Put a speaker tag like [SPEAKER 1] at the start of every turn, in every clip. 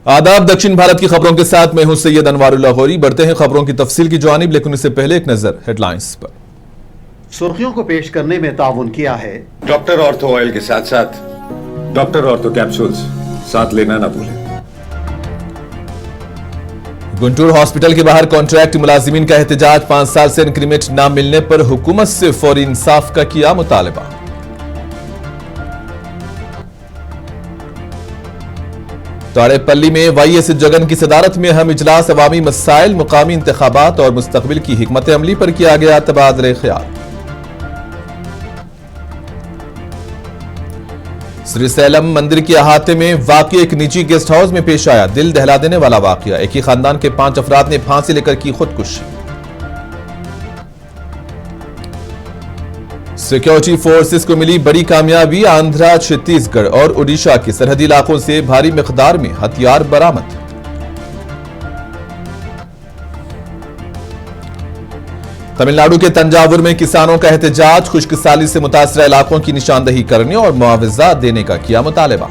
[SPEAKER 1] आदाब। दक्षिण भारत की खबरों के साथ मैं हूं सैयद अनवारुल्लाह गौरी। बढ़ते हैं खबरों की तफसील की जानिब, लेकिन इससे पहले एक नजर हेडलाइंस पर।
[SPEAKER 2] सुर्खियों को पेश करने में ताउन किया है
[SPEAKER 3] डॉक्टर ऑर्थो ऑयल के साथ साथ डॉक्टर ऑर्थो कैप्सूल्स साथ लेना ना भूलें।
[SPEAKER 1] गुंटूर हॉस्पिटल के बाहर कॉन्ट्रैक्ट मुलाजिमीन का एहतजाज। 5 साल से इंक्रीमेंट न मिलने पर हुकूमत से फौरी इंसाफ का किया मुतालबा। ताड़ेपल्ली में वाईएस जगन की सदारत में अहम इजलास। अवामी मसाइल, मुकामी इंतखाबात और मुस्तकबिल की हिकमत अमली पर किया गया तबादले ख्याल। श्रीसैलम मंदिर के अहाते में वाकई एक निजी गेस्ट हाउस में पेश आया दिल दहला देने वाला वाकया। एक ही खानदान के 5 अफराद ने फांसी लेकर की खुदकुशी। सिक्योरिटी फोर्सेस को मिली बड़ी कामयाबी। आंध्रा, छत्तीसगढ़ और ओडिशा के सरहदी इलाकों से भारी मिकदार में हथियार बरामद। तमिलनाडु के तंजावुर में किसानों का एहतजाज। खुश्क साली से मुतासरा इलाकों की निशानदही करने और मुआवजा देने का किया मुतालबा।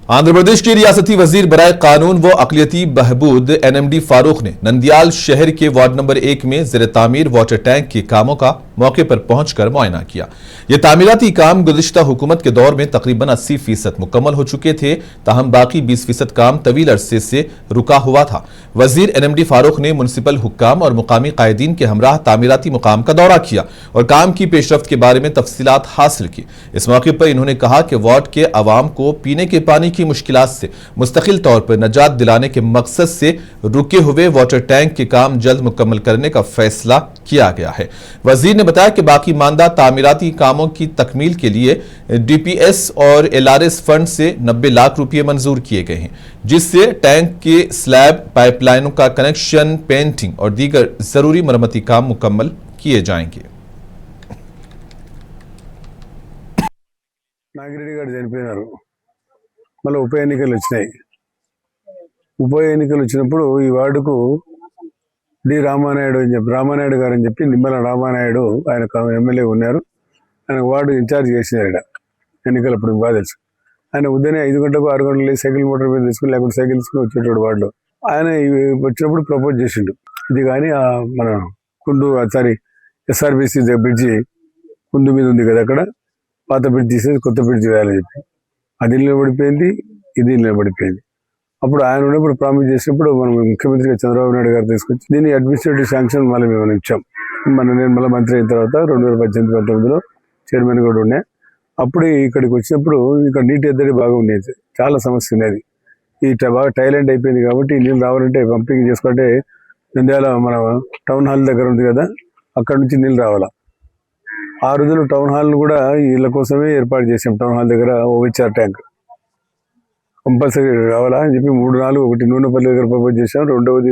[SPEAKER 1] आंध्र प्रदेश के रियासती वजीर बराए कानून व अकलियती बहबूद एनएमडी फारूक ने नंदियाल शहर के वार्ड नंबर 1 में जेर तामीर वाटर टैंक के कामों का मौके पर पहुंचकर मुआयना किया। यह तामीराती काम गुज़िश्ता हुकूमत के दौर में तकरीबन 80% मुकम्मल हो चुके थे, ताहम बाकी 20% काम तवील अरसे से रुका हुआ था। वजीर एनएमडी फारूक ने म्युनिसिपल हुक्काम और मुकामी कायदीन के हमराह तामीराती मुकाम का दौरा किया और काम की पेशरफ्त के बारे में तफसीलात हासिल की। इस मौके पर इन्होंने कहा कि वार्ड के अवाम को पीने के पानी की मुश्किलात से मुस्तकिल तौर पर निजात दिलाने के मकसद से रुके हुए वाटर टैंक के काम जल्द मुकम्मल करने का फैसला किया गया है। वजीर ने बताया कि बाकी मानदा तामीराती कामों की तकमील के लिए डीपीएस और एलआरएस फंड से 90 लाख रुपए मंजूर किए गए हैं, जिससे टैंक के स्लैब, पाइपलाइनों का कनेक्शन, पेंटिंग और दीगर जरूरी मरम्मती काम मुकम्मल किए जाएंगे।
[SPEAKER 4] నాగిరెడ్డి గారు చనిపోయినారు, మళ్ళీ ఉప ఎన్నికలు వచ్చినాయి. ఉప ఎన్నికలు వచ్చినప్పుడు ఈ వార్డుకు డి రామానాయుడు అని చెప్పి రామానాయుడు గారు అని చెప్పి నిమ్మల రామానాయుడు ఆయన ఎమ్మెల్యే ఉన్నారు. ఆయన వార్డు ఇన్ఛార్జ్ చేసినారు. ఇక్కడ ఎన్నికలప్పుడు బాగా తెలుసు. ఆయన ఉదయం 5 గంటలకు 6 గంటలకు సైకిల్ మోటార్ మీద తీసుకుని లేకపోతే సైకిల్ తీసుకుని వచ్చేటోడు వార్డులో. ఆయన వచ్చినప్పుడు ప్రపోజ్ చేసిండు, ఇది కానీ మన కుండు సారీ ఎస్ఆర్బిసి బ్రిడ్జి కుండు మీద ఉంది కదా, అక్కడ పాత బ్రిడ్జ్ తీసేసి కొత్త బ్రిడ్జ్ వేయాలని చెప్పి. అది నిలబడిపోయింది, ఇది నిలబడిపోయింది. అప్పుడు ఆయన ఉన్నప్పుడు ప్రామిస్ చేసినప్పుడు మనం ముఖ్యమంత్రిగా చంద్రబాబు నాయుడు గారు తీసుకొచ్చి దీన్ని అడ్మినిస్ట్రేటివ్ శాంక్షన్ మళ్ళీ మేము ఇచ్చాం. నేను మళ్ళీ మంత్రి అయిన తర్వాత 2018-19లో చైర్మన్ కూడా ఉండే. అప్పుడు ఇక్కడికి వచ్చినప్పుడు ఇక్కడ నీటి ఎద్దడి బాగా ఉండేది, చాలా సమస్య ఉండేది. ఈ బాగా టైలెంట్ అయిపోయింది కాబట్టి నీళ్ళు రావాలంటే పంపింగ్ చేసుకుంటే నంద్యాల మన టౌన్ హాల్ దగ్గర ఉంది కదా, అక్కడ నుంచి నీళ్ళు రావాలా. ఆ రోజుల్లో టౌన్ హాల్ కూడా వీళ్ళ కోసమే ఏర్పాటు చేసాం. టౌన్ హాల్ దగ్గర ఓహెచ్ఆర్ ట్యాంక్ కంపల్సరీ రావాలా అని చెప్పి 3-4 ఒకటి నూనెపల్లి దగ్గర ప్రపోజ్ చేసాం, రెండవది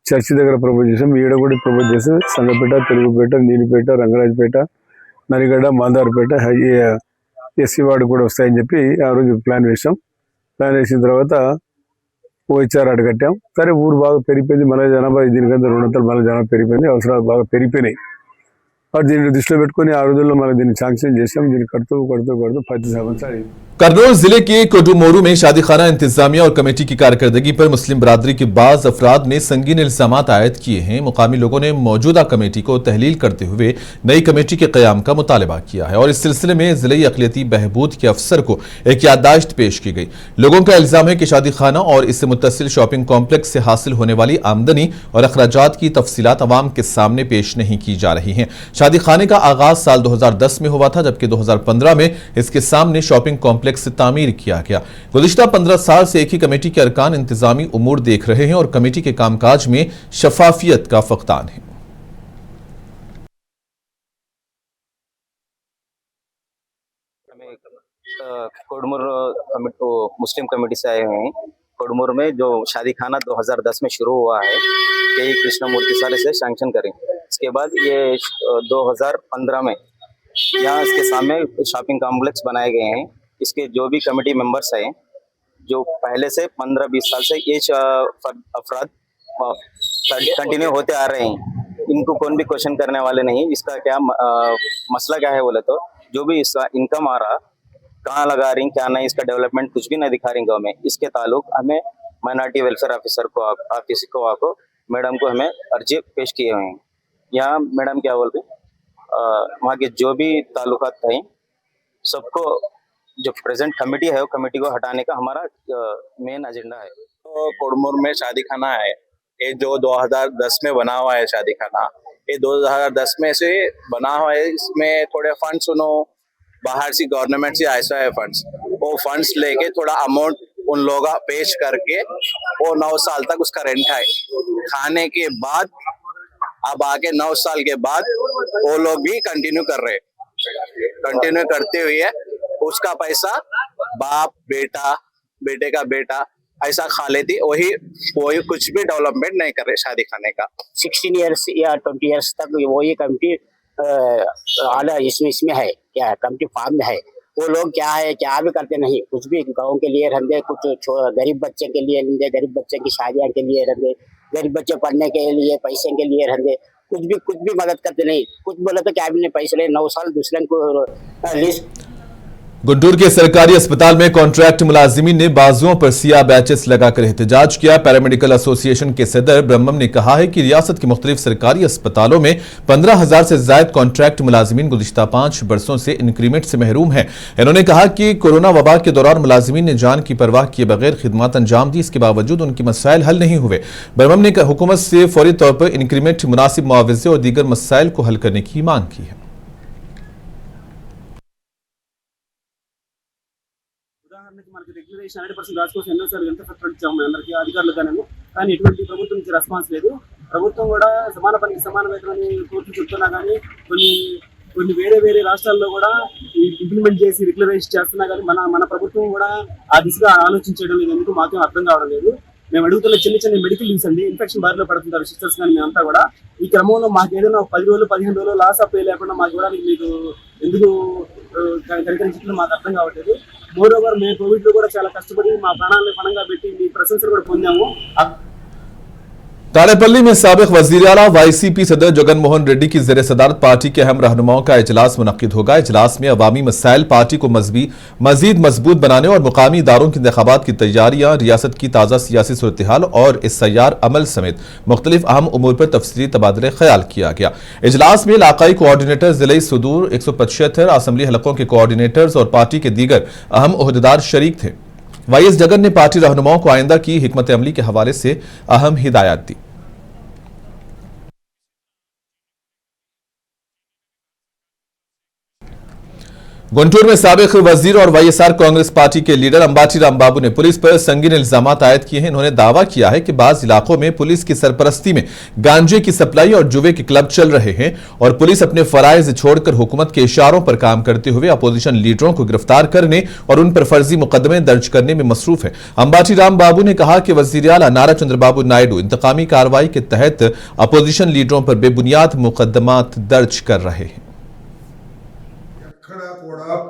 [SPEAKER 4] చర్చి దగ్గర ప్రపోజ్ చేసాం, ఈడ కూడా ప్రపోజ్ చేసాం. సంగపేట, తెలుగుపేట, నీలిపేట, రంగరాజపేట, నరిగడ్డ, మాందారపేట, ఎస్సీ వార్డు కూడా వస్తాయని చెప్పి ఆ రోజు ప్లాన్ వేసాం. ప్లాన్ వేసిన తర్వాత ఓహెచ్ఆర్ అడగట్టాం. సరే ఊరు బాగా పెరిగిపోయింది, మళ్ళీ జనాభా దీనికంతా 200 మళ్ళీ జనాభా పెరిగిపోయింది, అవసరాలు బాగా పెరిగిపోయినాయి. और దీన్ని దృష్టిలో పెట్టుకొని ఆ రోజుల్లో మనం దీన్ని శాంక్షన్ చేసాం. దీన్ని కడుతూ 10 సంవత్సరాలు.
[SPEAKER 1] करनूल जिले के कोडुमोरू में शादी खाना इंतजामिया और कमेटी की कारकर्दगी पर मुस्लिम बरादरी के बाज अफराद ने संगीन इल्जाम आयद किए हैं। मुकामी लोगों ने मौजूदा कमेटी को तहलील करते हुए नई कमेटी के क़याम का मुतालबा किया है और इस सिलसिले में जिले अक़लियती बहबूद के अफसर को एक याददाश्त पेश की गई। लोगों का इल्जाम है कि शादी खाना और इससे मुत्तसिल शॉपिंग कॉम्प्लेक्स से हासिल होने वाली आमदनी और अखराजात की तफसीलात अवाम के सामने पेश नहीं की जा रही हैं। शादी खाने का आगाज साल 2010 में हुआ था, जबकि 2015 में इसके सामने शॉपिंग कॉम्प्लेक्स से तामीर किया गया। गुज़िश्ता 15 साल से एक ही कमेटी के अरकान इंतजामी उमूर देख रहे हैं और कमेटी के कामकाज में शफाफियत का फक़दान है।
[SPEAKER 5] कोडमूर मुस्लिम कमेटी से आए हुए हैं। कोडमूर में जो शादी खाना 2010 में शुरू हुआ है, कई कृष्णमूर्ति सारे से सैंक्शन करें। इसके बाद ये 2015 में यहाँ इसके सामने शॉपिंग कॉम्प्लेक्स बनाए गए हैं। इसके जो भी कमेटी मेंबर्स हैं, जो पहले से 15-20 साल से ये अफराद कंटिन्यू होते आ रहे हैं, इनको कौन भी क्वेश्चन करने वाले नहीं। इसका क्या मसला क्या है बोले तो, जो भी इसका इनकम आ रहा कहाँ लगा रही क्या नहीं, इसका डेवलपमेंट कुछ भी नहीं दिखा रही गाँव में। इसके ताल्लुक हमें माइनॉरिटी वेलफेयर ऑफिसर को ऑफिस को आको मैडम को हमें अर्जी पेश किए हुए हैं। यहाँ मैडम क्या बोल रही, वहाँ के जो भी ताल्लुकात थे सबको, जो प्रेजेंट कमेटी है वो कमेटी को हटाने का हमारा मेन एजेंडा है।
[SPEAKER 6] तो कोडमूर में शादी खाना है, ये जो 2010 में बना हुआ है शादी खाना, ये 2010 में से बना हुआ है। इसमें थोड़े फंड्स बाहर से गवर्नमेंट से ऐसा है फंड्स, वो फंड्स लेके थोड़ा अमाउंट उन लोग पेश करके वो 9 साल तक उसका रेंट है। खाने के बाद अब आके 9 साल के बाद वो लोग भी कंटिन्यू कर रहे, कंटिन्यू करते हुए उसका पैसा बाप बेटा बेटे का बेटा ऐसा खा लेती, वही कुछ भी डेवलपमेंट नहीं कर रहे शादी खाने का।
[SPEAKER 7] 16 ईयर्स या 20 ईयर्स तक वही कमिटी आला इसमें है, क्या कमिटी फार्म में है। वो लोग क्या है क्या भी करते नहीं, कुछ भी गाँव के लिए रंधे, कुछ गरीब बच्चे के लिए रंधे, गरीब बच्चे की शादियाँ के लिए रंधे, गरीब बच्चे पढ़ने के लिए पैसे के लिए रंधे, कुछ भी मदद करते नहीं। कुछ बोले तो क्या भी नहीं, पैसे ले 9 साल दूसरे को लिस्ट।
[SPEAKER 1] गुंटूर के सरकारी अस्पताल में कॉन्ट्रैक्ट मुलाजिमीन ने बाजुओं पर सियाह बैचेस लगाकर एहतजाज किया। पैरामेडिकल एसोसिएशन के सदर ब्रह्मम ने कहा है कि रियासत के मुख्तलिफ सरकारी अस्पतालों में 15,000 से ज्यादा कॉन्ट्रैक्ट मुलाजिमीन गुज़िश्ता 5 बरसों से इंक्रीमेंट से महरूम हैं। इन्होंने कहा कि कोरोना वबा के दौरान मुलाजिमीन ने जान की परवाह किए बगैर खिदमत अंजाम दी, इसके बावजूद उनके मसाइल हल नहीं हुए। ब्रह्मम ने हुकूमत से फौरी तौर पर इंक्रीमेंट, मुनासिब मुआवजे और दीगर मसाइल को हल करने की मांग की है।
[SPEAKER 8] ఉదాహరణకి మనకి రెగ్యులేషన్ 100% రాసుకోవచ్చు, ఎన్నోసార్లు ఎంత ప్రకటించాము మీ అందరికీ అధికారులుగానేమో, కానీ ఎటువంటి ప్రభుత్వం నుంచి రెస్పాన్స్ లేదు. ప్రభుత్వం కూడా సమాన పనికి సమాన వేతనాన్ని కోర్టు చెప్తున్నా కానీ కొన్ని వేరే రాష్ట్రాల్లో కూడా ఇంప్లిమెంట్ చేసి రెగ్యులరైజ్ చేస్తున్నా కానీ మన ప్రభుత్వం కూడా ఆ దిశగా ఆలోచించడం లేదు. ఎందుకు మాకేం అర్థం కావడం లేదు. మేము అడుగుతున్న చిన్న మెడికల్ లీవ్స్ అండి, ఇన్ఫెక్షన్ బారిలో పడుతుంటారు సిస్టర్స్ కానీ మేమంతా కూడా. ఈ క్రమంలో మాకు ఏదైనా 10 రోజులు 15 రోజులు లాస్ ఆఫ్ పే లేకుండా మాకు ఇవ్వడానికి మీకు ఎందుకు కనికరించడం మాకు అర్థం కావట్లేదు. మోర్ ఓవర్ మేము కోవిడ్ లో కూడా చాలా కష్టపడి మా ప్రాణాలను పణంగా పెట్టి మీ ప్రశంసలు కూడా పొందాము.
[SPEAKER 1] ताड़ेपल्ली में साबिक वजीर आला वाईसीपी सदर जगन मोहन रेड्डी की ज़ेर सदारत पार्टी के अहम रहनुमाओं का इजलास मुनक्किद होगा। इजलास में अवामी मसाइल, पार्टी को मजीद मजबूत बनाने और मुकामी इदारों के इंतखाबात की तैयारियां, रियासत की ताज़ा सियासी सूरत हाल और इस्सयार अमल समेत मुख्तलिफ अहम उमूर पर तफसीली तबादले ख्याल किया गया। इजलास में इलाकाई कोऑर्डिनेटर, जिले सुदूर 175 असम्बली हलकों के कोऑर्डिनेटर्स और पार्टी के दीगर अहम ओहदेदार शरीक थे। वाईएस जगन ने पार्टी रहनुमाओं को आइंदा की हिकमत अमली के हवाले से अहम हिदायत दी। गुंटूर में साबिक वजीर और वाईएसआर कांग्रेस पार्टी के लीडर अंबाटी रामबाबू ने पुलिस पर संगीन इल्जामात आयद किए हैं। इन्होंने दावा किया है कि बाज इलाकों में पुलिस की सरपरस्ती में गांजे की सप्लाई और जुए के क्लब चल रहे हैं और पुलिस अपने फराइज छोड़कर हुकूमत के इशारों पर काम करते हुए अपोजिशन लीडरों को गिरफ्तार करने और उन पर फर्जी मुकदमे दर्ज करने में मसरूफ है। अंबाटी रामबाबू ने कहा कि वजीर आला नारा चंद्रबाबू नायडू इंतकामी कार्रवाई के तहत अपोजिशन लीडरों पर बेबुनियाद मुकदमात दर्ज कर रहे हैं।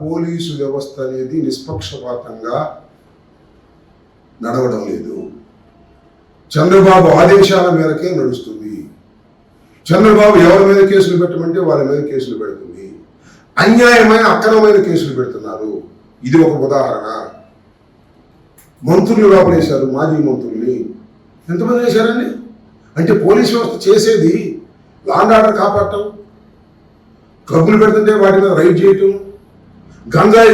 [SPEAKER 9] పోలీసు వ్యవస్థ అనేది నిష్పక్షపాతంగా నడవడం లేదు. చంద్రబాబు ఆదేశాల మేరకే నడుస్తుంది. చంద్రబాబు ఎవరి మీద కేసులు పెట్టమంటే వాళ్ళ మీద కేసులు పెడుతుంది. అన్యాయమైన అక్రమమైన కేసులు పెడుతున్నారు. ఇది ఒక ఉదాహరణ. మంత్రులు లోపలేశారు, మాజీ మంత్రుల్ని ఎంతమంది వేశారండి? అంటే పోలీసు వ్యవస్థ చేసేది లా అండ్ ఆర్డర్ కాపాడటం, క్లబ్బులు పెడుతుంటే వాటి మీద రైడ్ చేయటం, గంజాయి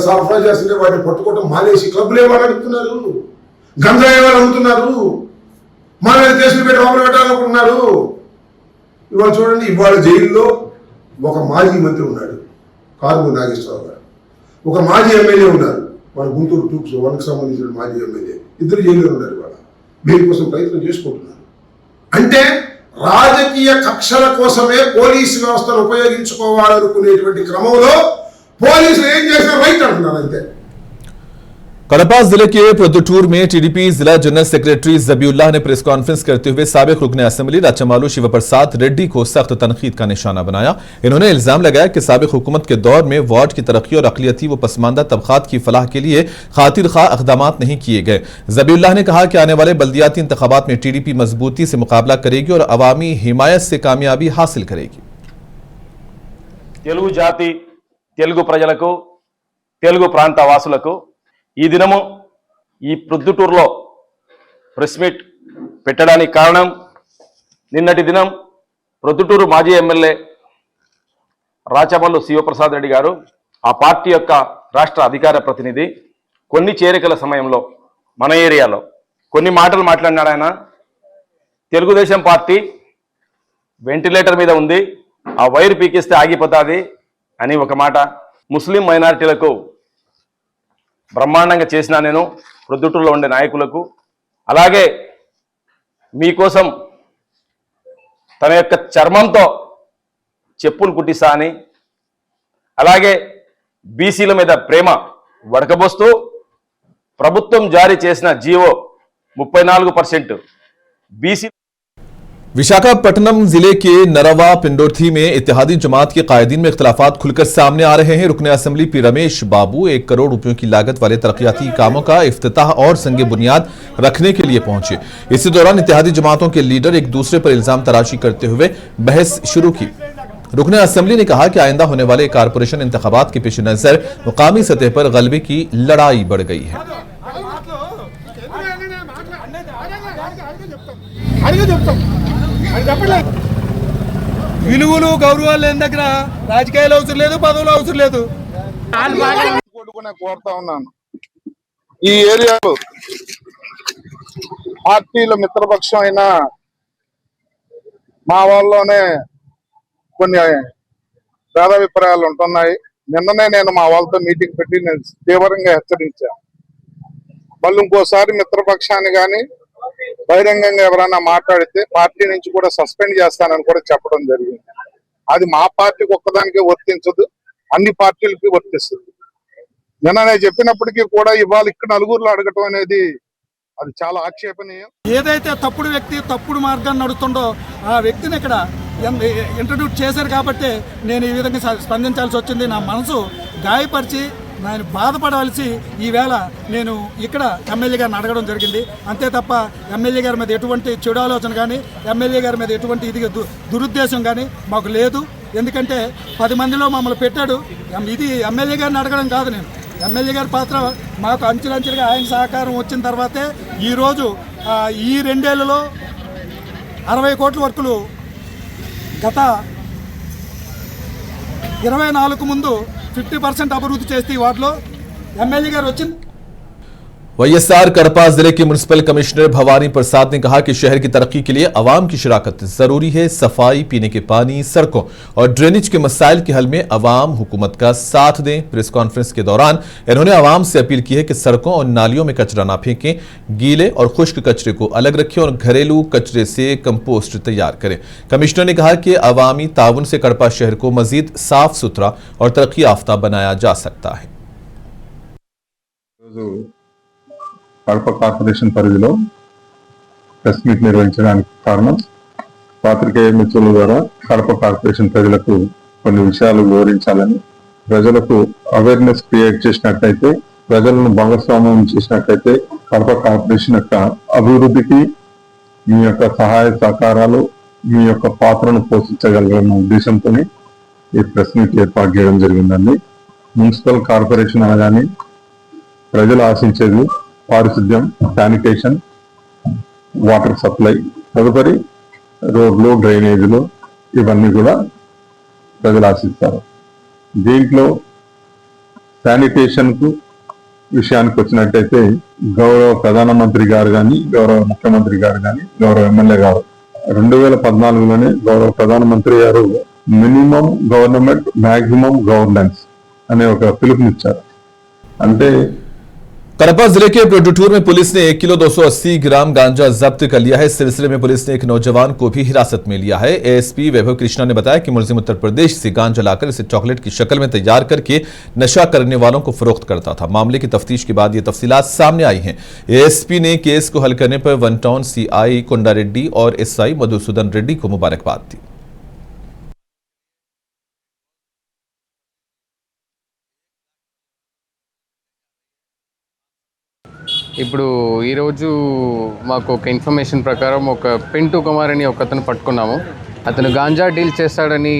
[SPEAKER 9] సరఫరా చేస్తుంటే వాటిని పట్టుకోవటం మానేసి క్లబ్బులు ఏమని అడుగుతున్నారు, గంజాయి ఏమని అమ్ముతున్నారు, మా మీద కేసులు పెట్టి లోపల పెట్టాలనుకుంటున్నారు. ఇవాళ చూడండి, ఇవాళ జైల్లో ఒక మాజీ మంత్రి ఉన్నాడు, కారుమూరి నాగేశ్వరరావు గారు, ఒక మాజీ ఎమ్మెల్యే ఉన్నారు, మన గుంటూరు టూక్స్ 1కి సంబంధించిన మాజీ ఎమ్మెల్యే, ఇద్దరు జైల్లో ఉన్నారు. ఇవాళ వీరి కోసం ప్రయత్నం చేసుకుంటున్నారు. అంటే రాజకీయ కక్షల కోసమే పోలీసు వ్యవస్థను ఉపయోగించుకోవాలనుకునేటువంటి క్రమంలో పోలీసులు ఏం చేసినా రైట్ అంటున్నారు అంతే।
[SPEAKER 1] कड़पा जिले के प्रदुटूर में टीडीपी जिला जनरल सेक्रेटरी जबीउल्लाह ने प्रेस कॉन्फ्रेंस करते हुए साबिक रुकन असेंबली राचमालू शिव प्रसाद रेड्डी को सख्त तनकीद का निशाना बनाया। इन्होंने इल्जाम लगाया कि साबिक हुकूमत के दौर में वार्ड की तरक्की और अकलियती व पसमानदा तबकात की फलाह के लिए खातिर खा इकदाम नहीं किए गए। जबीउल्लाह ने कहा कि आने वाले बल्दियाती इंतखाबात में टीडीपी मजबूती से मुकाबला करेगी और अवामी हिमायत से कामयाबी हासिल करेगी।
[SPEAKER 10] తెలుగు జాతి తెలుగు ప్రజలకు తెలుగు ప్రాంత వాసులకు ఈ దినము ఈ ప్రొద్దుటూరులో ప్రెస్ మీట్ పెట్టడానికి కారణం, నిన్నటి దినం ప్రొద్దుటూరు మాజీ ఎమ్మెల్యే రాచమల్లు శివప్రసాద్ రెడ్డి గారు, ఆ పార్టీ యొక్క రాష్ట్ర అధికార ప్రతినిధి, కొన్ని చేరికల సమయంలో మన ఏరియాలో కొన్ని మాటలు మాట్లాడినాడు. ఆయన తెలుగుదేశం పార్టీ వెంటిలేటర్ మీద ఉంది, ఆ వైర్ పీకిస్తే ఆగిపోతుంది అని ఒక మాట. ముస్లిం మైనారిటీలకు బ్రహ్మాండంగా చేసిన నేను ప్రొద్దుటూరులో ఉండే నాయకులకు, అలాగే మీకోసం తన యొక్క చర్మంతో చెప్పులు కుట్టిస్తా అని, అలాగే బీసీల మీద ప్రేమ వడకబోస్తూ ప్రభుత్వం జారీ చేసిన జీవో 34% బీసీ।
[SPEAKER 1] विशाखापट्टनम जिले के नरवा पिंडोर्थी में इत्तेहादी जमात के कायदीन में इख्तलाफात खुलकर सामने आ रहे हैं। रुकने असेंबली पी रमेश बाबू 1 करोड़ रुपयों की लागत वाले तरक्याती कामों का इफ्तिताह और संगे बुनियाद रखने के लिए पहुंचे। इसी दौरान इत्तेहादी जमातों के लीडर एक दूसरे पर इल्जाम तराशी करते हुए बहस शुरू की। रुकने असेंबली ने कहा कि आइंदा होने वाले कारपोरेशन इंतखाबात के पेश नजर मुकामी सतह पर गलबे की लड़ाई बढ़ गई है।
[SPEAKER 11] విలువలు గౌరవాలు లేని దగ్గర రాజకీయాలు అవసరం లేదు, పదవులు అవసరం లేదు.
[SPEAKER 12] కోరుతా ఉన్నాను, ఈ ఏరియాలో పార్టీల మిత్రపక్షం అయిన మా వాళ్ళలోనే కొన్ని భేదాభిప్రాయాలు ఉంటున్నాయి. నిన్ననే నేను మా వాళ్ళతో మీటింగ్ పెట్టి నేను తీవ్రంగా హెచ్చరించాను. వాళ్ళు ఇంకోసారి మిత్రపక్షాన్ని కానీ బహిరంగంగా ఎవరైనా మాట్లాడితే పార్టీ నుంచి కూడా సస్పెండ్ చేస్తానని కూడా చెప్పడం జరిగింది. అది మా పార్టీకి ఒక్కదానికే వర్తించదు, అన్ని పార్టీలకి వర్తిస్తుంది. నిన్ననే చెప్పినప్పటికీ కూడా ఇవాళ ఇక్కడ నలుగురిలో అడగటం అనేది అది చాలా ఆక్షేపణీయం.
[SPEAKER 11] ఏదైతే తప్పుడు వ్యక్తి తప్పుడు మార్గాన్ని నడుస్తుండో ఆ వ్యక్తిని ఇక్కడ ఇంట్రడ్యూస్ చేశారు కాబట్టి నేను ఈ విధంగా స్పందించాల్సి వచ్చింది. నా మనసు గాయపరిచి నేను బాధపడవలసి ఈవేళ నేను ఇక్కడ ఎమ్మెల్యే గారిని అడగడం జరిగింది. అంతే తప్ప ఎమ్మెల్యే గారి మీద ఎటువంటి చెడు ఆలోచన కానీ ఎమ్మెల్యే గారి మీద ఎటువంటి ఇది దురుద్దేశం కానీ మాకు లేదు. ఎందుకంటే 10 మందిలో మమ్మల్ని పెట్టాడు. ఇది ఎమ్మెల్యే గారిని అడగడం కాదు. నేను ఎమ్మెల్యే గారి పాత్ర మాకు అంచెలంచెలుగా ఆయన సహకారం వచ్చిన తర్వాతే ఈరోజు ఈ 2 ఏళ్లలో 60 కోట్ల వర్కులు గత 24 ముందు 50% అభివృద్ధి చేస్తే వాటిలో ఎమ్మెల్యే గారు వచ్చింది।
[SPEAKER 1] वाईएसआर कड़पा जिले के म्युनिसिपल कमिश्नर भवानी प्रसाद ने कहा कि शहर की तरक्की के लिए अवाम की शिराकत जरूरी है। सफाई, पीने के पानी, सड़कों और ड्रेनेज के मसाइल के हल में अवाम हुकूमत का साथ दें। प्रेस कॉन्फ्रेंस के दौरान इन्होंने अवाम से अपील की है कि सड़कों और नालियों में कचरा न फेंकें, गीले और खुश्क कचरे को अलग रखें और घरेलू कचरे से कंपोस्ट तैयार करें। कमिश्नर ने कहा कि अवामी ताउन से कड़पा शहर को मजीद साफ सुथरा और तरक्की याफ्ता बनाया जा सकता है।
[SPEAKER 13] కడప కార్పొరేషన్ పరిధిలో ప్రెస్ మీట్ నిర్వహించడానికి కారణం, పాత్రికేయ మిత్రుల ద్వారా కడప కార్పొరేషన్ ప్రజలకు కొన్ని విషయాలు వివరించాలని, ప్రజలకు అవేర్నెస్ క్రియేట్ చేసినట్లయితే, ప్రజలను భాగస్వామ్యం చేసినట్లయితే కడప కార్పొరేషన్ యొక్క అభివృద్ధికి మీ యొక్క సహాయ సహకారాలు, మీ యొక్క పాత్రను పోషించగలరన్న ఉద్దేశంతో ఈ ప్రెస్ మీట్ ఏర్పాటు చేయడం జరిగిందండి. మున్సిపల్ కార్పొరేషన్ అనగానే ప్రజలు ఆశించేది పారిశుద్ధ్యం, శానిటేషన్, వాటర్ సప్లై, తదుపరి రోడ్లు, డ్రైనేజీలు, ఇవన్నీ కూడా ప్రజలు ఆశిస్తారు. దీంట్లో శానిటేషన్ కు విషయానికి వచ్చినట్టయితే గౌరవ ప్రధానమంత్రి గారు కానీ, గౌరవ ముఖ్యమంత్రి గారు కానీ, గౌరవ ఎమ్మెల్యే గారు 2014లోనే గౌరవ ప్రధానమంత్రి గారు మినిమం గవర్నమెంట్ మ్యాక్సిమం గవర్నెన్స్ అనే ఒక పిలుపునిచ్చారు. అంటే
[SPEAKER 1] कड़पा जिले के प्रొద్దుటూर में पुलिस ने 1 किलो 280 ग्राम गांजा जब्त कर लिया है। इस सिलसिले में पुलिस ने एक नौजवान को भी हिरासत में लिया है। एएसपी वैभव कृष्णा ने बताया कि मुलजिम उत्तर प्रदेश से गांजा लाकर इसे चॉकलेट की शक्ल में तैयार करके नशा करने वालों को फरोख्त करता था। मामले की तफ्तीश के बाद ये तफसीलात सामने आई हैं। एएसपी ने केस को हल करने पर 1 टाउन सीआई कोंडा रेड्डी और एसआई मधुसूदन रेड्डी को मुबारकबाद दी।
[SPEAKER 14] ఇప్పుడు ఈరోజు మాకు ఒక ఇన్ఫర్మేషన్ ప్రకారం ఒక పింటూ కుమార్ అని ఒక అతను పట్టుకున్నాము. అతను గాంజా డీల్ చేస్తాడని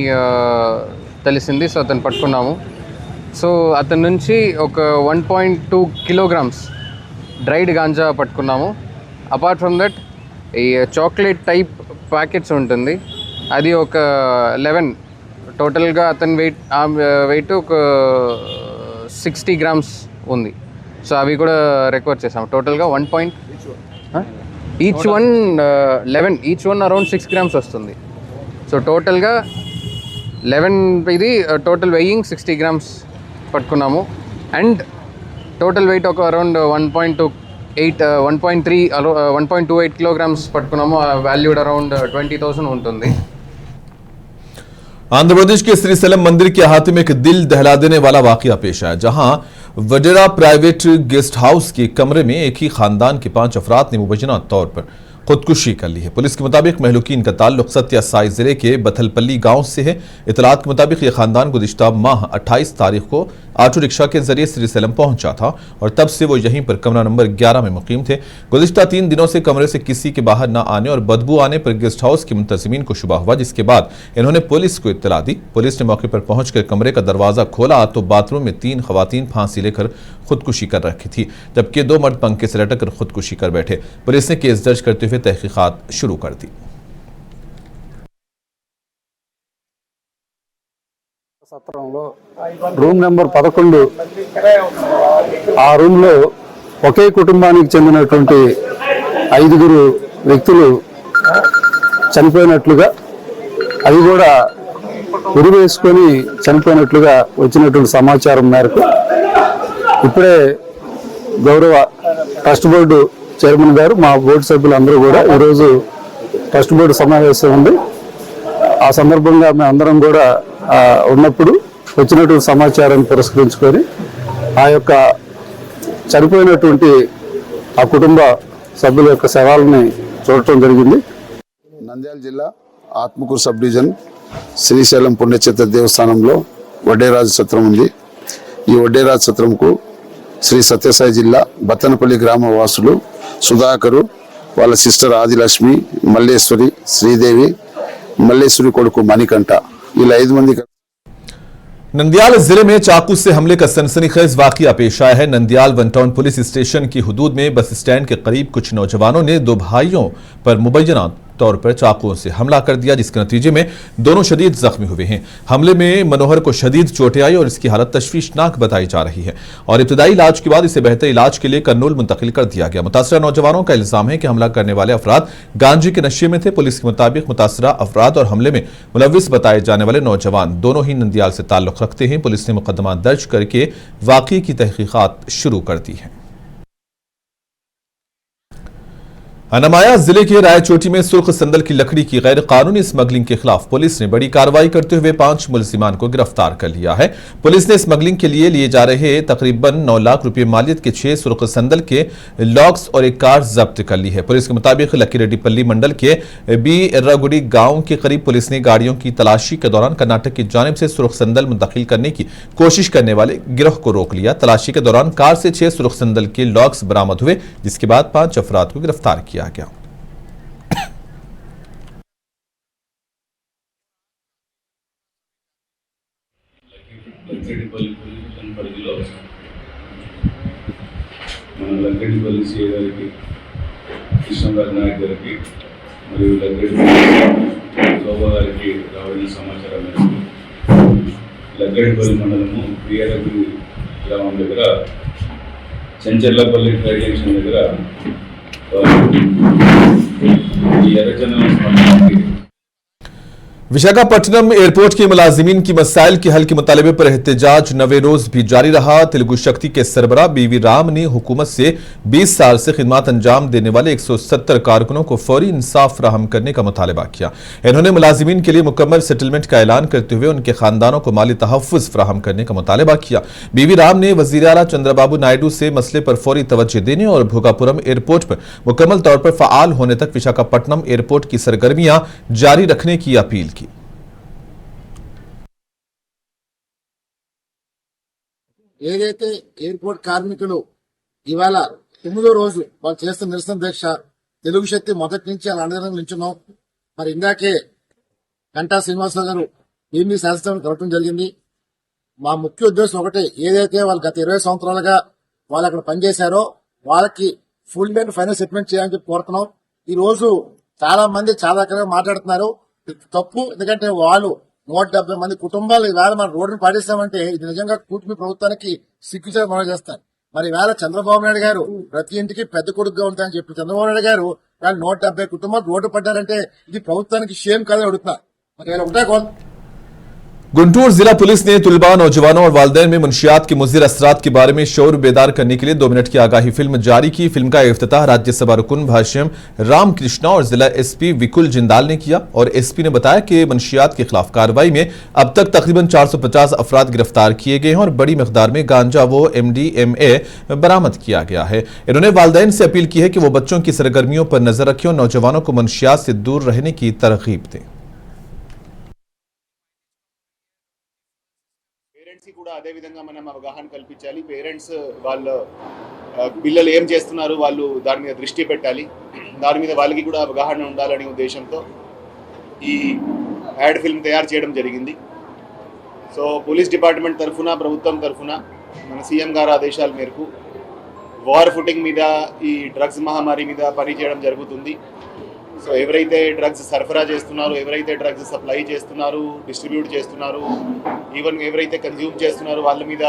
[SPEAKER 14] తెలిసింది. సో అతను పట్టుకున్నాము. సో అతని నుంచి ఒక 1.2 కిలోగ్రామ్స్ డ్రైడ్ గాంజా పట్టుకున్నాము. అపార్ట్ ఫ్రమ్ దట్ ఈ చాక్లెట్ టైప్ ప్యాకెట్స్ ఉంటుంది, అది ఒక 11. టోటల్గా అతని వెయిట్ ఒక 60 గ్రామ్స్ ఉంది. సో అవి కూడా రికవర్ చేసాము. టోటల్గా 1. Each one 11, each one around 6 grams వస్తుంది. సో టోటల్గా 11 ఇది టోటల్ వెయింగ్ 60 గ్రామ్స్ పట్టుకున్నాము. అండ్ టోటల్ వెయిట్ ఒక అరౌండ్ 1.28 కిలోగ్రామ్స్ పట్టుకున్నాము. వాల్యూడ్ అరౌండ్ 20,000 ఉంటుంది.
[SPEAKER 1] आंध्र प्रदेश के श्रीशैलम मंदिर के अहाते में एक दिल दहला देने वाला वाकया पेश आया, जहां वडेरा प्राइवेट गेस्ट हाउस के कमरे में एक ही खानदान के 5 अफराद ने मुबैना तौर पर खुदकुशी कर ली है। पुलिस के मुताबिक महलूकीन का ताल्लुक सत्या साई जिले के बथलपल्ली गांव से है। इतलात के मुताबिक यह खानदान गुज़िश्ता माह 28 तारीख को ऑटो रिक्शा के जरिए श्रीशैलम पहुंचा था और तब से वो यहीं पर कमरा नंबर 11 में मुकीम थे। गुज़िश्ता 3 दिनों से कमरे से किसी के बाहर न आने और बदबू आने पर गेस्ट हाउस के मुंतज़िमीन को शुबा हुआ, जिसके बाद इन्होंने पुलिस को इत्तला दी। पुलिस ने मौके पर पहुंचकर कमरे का दरवाजा खोला तो बाथरूम में 3 खवातीन फांसी लेकर खुदकुशी कर रखी थी, जबकि 2 मर्द पंखे से लटक कर खुदकुशी कर बैठे। पुलिस ने केस दर्ज करते हुए तहकीकात शुरू कर दी।
[SPEAKER 4] సత్రంలో రూమ్ నెంబర్ 11, ఆ రూమ్లో ఒకే కుటుంబానికి చెందినటువంటి 5 వ్యక్తులు చనిపోయినట్లుగా, అది కూడా ఉరివేసుకొని చనిపోయినట్లుగా వచ్చినటువంటి సమాచారం మేరకు ఇప్పుడే గౌరవ ట్రస్ట్ బోర్డు చైర్మన్ గారు, మా బోర్డు సభ్యులందరూ కూడా ఈరోజు ట్రస్ట్ బోర్డు సమావేశం ఉంది. ఆ సందర్భంగా మేము అందరం కూడా ఉన్నప్పుడు వచ్చినటువంటి సమాచారాన్ని పురస్కరించుకొని ఆ యొక్క చనిపోయినటువంటి ఆ కుటుంబ సభ్యుల యొక్క శవాలని చూడటం జరిగింది.
[SPEAKER 15] నంద్యాల జిల్లా ఆత్మకూరు సబ్ డివిజన్ శ్రీశైలం పుణ్యక్షేత్ర దేవస్థానంలో వడ్డేరాజు సత్రం ఉంది. ఈ వడ్డేరాజు సత్రంకు శ్రీ సత్యసాయి జిల్లా బత్తనపల్లి గ్రామ వాసులు సుధాకరు, వాళ్ళ సిస్టర్ ఆదిలక్ష్మి, మల్లేశ్వరి, శ్రీదేవి, మల్లేశ్వరి కొడుకు మణికంఠ, ఇలా 5 మంది।
[SPEAKER 1] नंदियाल जिले में चाकू से हमले का सनसनीखेज वाकया पेश आया है। Nandyal one town police station की हुदूद में बस स्टैंड के करीब कुछ नौजवानों ने 2 भाइयों पर मुबैना तौर पर चाकुओं से हमला कर दिया, जिसके नतीजे में दोनों शदीद जख्मी हुए हैं। हमले में मनोहर को शदीद चोटें आई और इसकी हालत तशवीशनाक बताई जा रही है और इब्तदाई इलाज के बाद इसे बेहतर इलाज के लिए कर्नूल मुंतकिल कर दिया गया। मुतासरा नौजवानों का इल्जाम है कि हमला करने वाले अफराद गांजे के नशे में थे। पुलिस के मुताबिक मुतासरा अफराद और हमले में मुलविस बताए जाने वाले नौजवान दोनों ही नंदियाल से ताल्लुक रखते हैं। पुलिस ने मुकदमा दर्ज करके वाकये की तहकीकात शुरू कर दी है। अनमाया जिले के रायचोटी में सुर्ख संदल की लकड़ी की गैर कानूनी स्मगलिंग के खिलाफ पुलिस ने बड़ी कार्रवाई करते हुए 5 मुलजिमान को गिरफ्तार कर लिया है। पुलिस ने स्मगलिंग के लिए जा रहे तकरीबन 9 लाख रुपए मालियत के 6 सुर्ख संदल के लॉक्स और एक कार जब्त कर ली है। पुलिस के मुताबिक लकीरेड्डीपल्ली मंडल के बी एर्रागुडी गांव के करीब पुलिस ने गाड़ियों की तलाशी के दौरान कर्नाटक की जानिब से सुर्ख संदल मुंतकिल करने की कोशिश करने वाले गिरोह को रोक लिया। तलाशी के दौरान कार से 6 सुर्ख संदल के लॉक्स बरामद हुए, जिसके बाद 5 अफराद को गिरफ्तार किया गया।
[SPEAKER 16] పరిధిలో మన లగ్గడిపల్లి సిఐ గారికి, కృష్ణరాజు నాయక్ గారికి మరియు లగ్గడిపల్లి శోభా గారికి రావాలని సమాచారం మేరకు లగ్గడిపల్లి మండలము ప్రియరపల్లి గ్రామం దగ్గర చెంచర్లపల్లి ట్రైన్ జంక్షన్ దగ్గర ఈ ఎర్రచందనం స్మగ్లింగ్కి
[SPEAKER 1] विशाखापट्टनम एयरपोर्ट के मुलाजिमीन की मसाइल के हल के मुतालबे पर एहतजाज नवे रोज भी जारी रहा। तेलुगु शक्ति के सरबराह बीवी राम ने हुकूमत से 20 साल से खिदमत अंजाम देने वाले 170 कारकुनों को फौरी इंसाफ फराहम करने का मुतालबा किया। इन्होंने मुलाजिमीन के लिए मुकम्मल सेटलमेंट का ऐलान करते हुए उनके खानदानों को माली तहफ़्फ़ुज़ फराहम करने का मुतालबा किया। बीवी राम ने वज़ीर आला चंद्रबाबू नायडू से मसले पर फौरी तवज्जो देने और भोगापुरम एयरपोर्ट पर मुकम्मल तौर पर फ़आल होने तक विशाखापट्टनम एयरपोर्ट की सरगर्मियां जारी रखने की अपील की।
[SPEAKER 17] ఏదైతే ఎయిర్పోర్ట్ కార్మికులు ఇవాళ 9వ రోజు వాళ్ళు చేస్తున్న నిరసన దీక్ష, తెలుగు శక్తి మొదటి నుంచి అలా అండదండలు నిల్చున్నాం. మరి ఇందాకే గంటా శ్రీనివాసరావు గారు భీమిని శాసనం కలవటం జరిగింది. మా ముఖ్య ఉద్దేశం ఒకటి, ఏదైతే వాళ్ళు గత 20 సంవత్సరాలుగా వాళ్ళు అక్కడ పనిచేశారో వాళ్ళకి ఫుల్ అండ్ ఫైనల్ సెటిల్మెంట్ చేయాలని చెప్పి కోరుతున్నాం. ఈ రోజు చాలా మంది చాలా రకాలుగా మాట్లాడుతున్నారు, తప్పు. ఎందుకంటే వాళ్ళు 170 మంది కుటుంబాలు ఈవేళ మన రోడ్డును పాటిస్తామంటే ఇది నిజంగా కూటమి ప్రభుత్వానికి సిగ్గుచేట మనం చేస్తారు. మరి ఈవేళ చంద్రబాబు నాయుడు గారు ప్రతి ఇంటికి పెద్ద కొడుకుగా ఉంటాయని చెప్పి చంద్రబాబు నాయుడు గారు 170 కుటుంబాలు రోడ్డు పడ్డారంటే ఇది ప్రభుత్వానికి షేమ్ కాదని అడుగుతున్నారు. మరి వీళ్ళు ఒకటే
[SPEAKER 1] गुंटूर जिला पुलिस ने तुलबा नौजवानों और वालिदैन में मुंशियात के मुज़िर असरात के बारे में शौर बेदार करने के लिए 2 मिनट की आगाही फिल्म जारी की। फिल्म का इफ्तिताह राज्यसभा रुकन भाष्यम रामकृष्णा और जिला एसपी विकुल जिंदाल ने किया और एसपी ने बताया कि मुंशियात के खिलाफ कार्रवाई में अब तक तकरीबन 450 अफराद गिरफ्तार किए गए हैं और बड़ी मकदार में गांजा व MDMA बरामद किया गया है। इन्होंने वालिदैन से अपील की है कि वो बच्चों की सरगर्मियों पर नजर रखें और नौजवानों को मुंशियात से दूर रहने की तरगीब दें।
[SPEAKER 18] పేరెంట్స్కి కూడా అదే విధంగా మనం అవగాహన కల్పించాలి. పేరెంట్స్ వాళ్ళ పిల్లలు ఏం చేస్తున్నారు వాళ్ళు దాని మీద దృష్టి పెట్టాలి. దాని మీద వాళ్ళకి కూడా అవగాహన ఉండాలనే ఉద్దేశంతో ఈ యాడ్ ఫిల్మ్ తయారు చేయడం జరిగింది. సో పోలీస్ డిపార్ట్మెంట్ తరఫున, ప్రభుత్వం తరఫున మన సీఎం గారి ఆదేశాల మేరకు వార్ ఫుటింగ్ మీద ఈ డ్రగ్స్ మహమ్మారి మీద పని చేయడం జరుగుతుంది. సో ఎవరైతే డ్రగ్స్ సరఫరా చేస్తున్నారో, ఎవరైతే డ్రగ్స్ సప్లై చేస్తున్నారు, డిస్ట్రిబ్యూట్ చేస్తున్నారు, ఈవెన్ ఎవరైతే కన్జ్యూమ్ చేస్తున్నారో వాళ్ళ మీద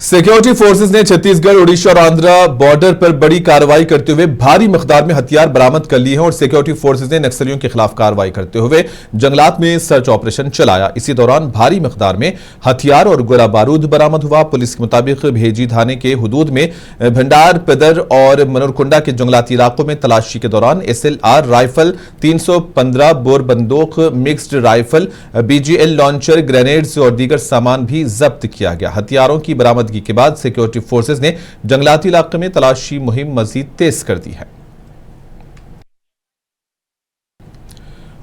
[SPEAKER 1] सिक्योरिटी फोर्सेज ने छत्तीसगढ़, उड़ीसा और आंध्र बॉर्डर पर बड़ी कार्रवाई करते हुए भारी मकदार में हथियार बरामद कर लिए हैं और सिक्योरिटी फोर्सेज ने नक्सलियों के खिलाफ कार्रवाई करते हुए जंगलात में सर्च ऑपरेशन चलाया। इसी दौरान भारी मकदार में हथियार और गोला बारूद बरामद हुआ। पुलिस के मुताबिक भेजी थाने के हुदूद में भंडार पदर और मनोरकुंडा के जंगलाती इलाकों में तलाशी के दौरान SLR राइफल, 315 बोर बंदूक, mixed rifle, BGL launcher, grenades और दीगर सामान भी जब्त किया गया। हथियारों की बरामद के बाद सिक्योरिटी फोर्सेज ने जंगलाती इलाके में तलाशी मुहिम मजीद तेज कर दी है।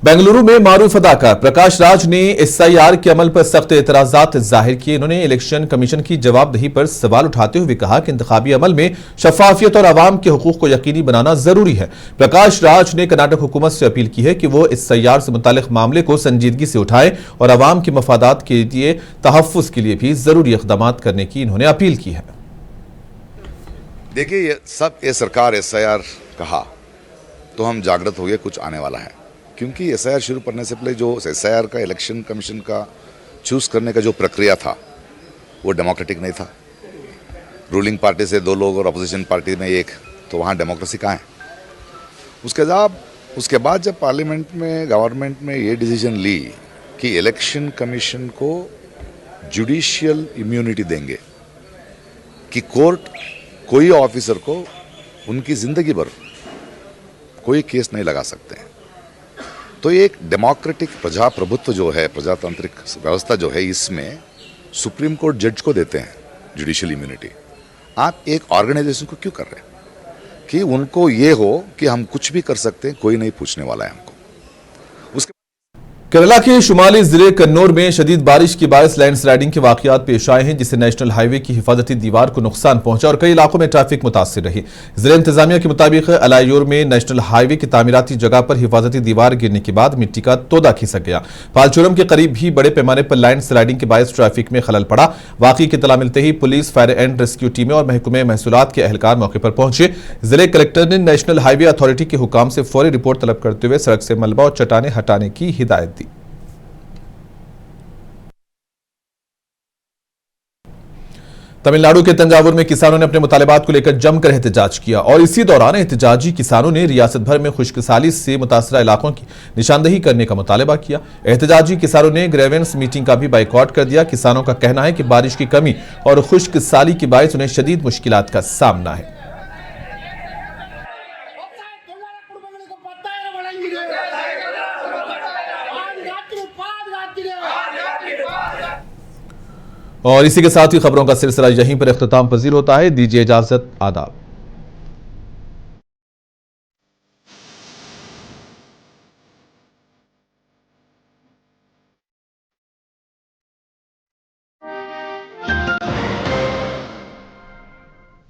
[SPEAKER 1] बेंगलुरु में मारूफ अदाकार प्रकाश राज ने SIR के अमल पर सख्त एतराजात जाहिर किए। इन्होंने इलेक्शन कमीशन की जवाबदेही पर सवाल उठाते हुए कहा कि इंतखाबी अमल में शफाफियत और आवाम के हुकूक को यकीनी बनाना जरूरी है। प्रकाश राज ने कर्नाटक हुकूमत से अपील की है कि वो SIR से मुतालिक मामले को संजीदगी से उठाए और आवाम के मफादात के लिए तहफ़्फ़ुज़ के लिए भी जरूरी इक़दाम करने की इन्होंने अपील की है।
[SPEAKER 19] देखिए, ये सरकार SIR कहा तो हम जागृत हो गए, कुछ आने वाला है। क्योंकि SIR शुरू करने से पहले जो SIR का इलेक्शन कमीशन का चूज़ करने का जो प्रक्रिया था वो डेमोक्रेटिक नहीं था। रूलिंग पार्टी से 2 लोग और अपोजिशन पार्टी में 1, तो वहाँ डेमोक्रेसी कहाँ है। उसके बाद जब पार्लियामेंट में, गवर्नमेंट में ये डिसीजन ली कि इलेक्शन कमीशन को जुडिशियल इम्यूनिटी देंगे कि कोर्ट कोई ऑफिसर को उनकी ज़िंदगी भर कोई केस नहीं लगा सकते हैं, तो एक डेमोक्रेटिक प्रजाप्रभुत्व जो है, प्रजातांत्रिक व्यवस्था जो है, इसमें सुप्रीम कोर्ट जज को देते हैं जुडिशियल इम्यूनिटी। आप एक ऑर्गेनाइजेशन को क्यों कर रहे हैं कि उनको ये हो कि हम कुछ भी कर सकते हैं, कोई नहीं पूछने वाला है हमको।
[SPEAKER 1] केरला के शुमाली जिले कन्नौर में शदीद बारिश के बायस लैंडस्लाइडिंग के वाकयात पेश आए हैं, जिससे नेशनल हाईवे की हिफाजती दीवार को नुकसान पहुंचा और कई इलाकों में ट्रैफिक मुतासिर रही। जिला इंतजामिया के मुताबिक अलायोर में नेशनल हाईवे की तामीराती जगह पर हिफाजती दीवार गिरने के बाद मिट्टी का तोदा खिसक गया। पालचोरम के करीब भी बड़े पैमाने पर लैंडस्लाइडिंग के बायस ट्रैफिक में खलल पड़ा। वाकई की इत्तला मिलते ही पुलिस, फायर एंड रेस्क्यू टीमें और महकमे महसूलात के एहलकार मौके पर पहुंचे। जिले कलेक्टर ने नेशनल हाईवे अथॉरिटी के हुकाम से फौरी रिपोर्ट तलब करते हुए सड़क से मलबा और चट्टानें हटाने की हिदायत दी। तमिलनाडु के तंजावुर में किसानों ने अपने मुतालिबात को लेकर जमकर एहतजाज किया और इसी दौरान एहतजाजी किसानों ने रियासत भर में खुश्कसाली से मुतासरा इलाकों की निशानदेही करने का मुतालबा किया। एहतजाजी किसानों ने ग्रेवेंस मीटिंग का भी बाइकआउट कर दिया। किसानों का कहना है कि बारिश की कमी और खुश्कसाली के बायस उन्हें शदीद मुश्किलात का सामना है। और इसी के साथ ही खबरों का सिलसिला यहीं पर इख्तिताम पजीर होता है। दीजिए इजाजत, आदाब।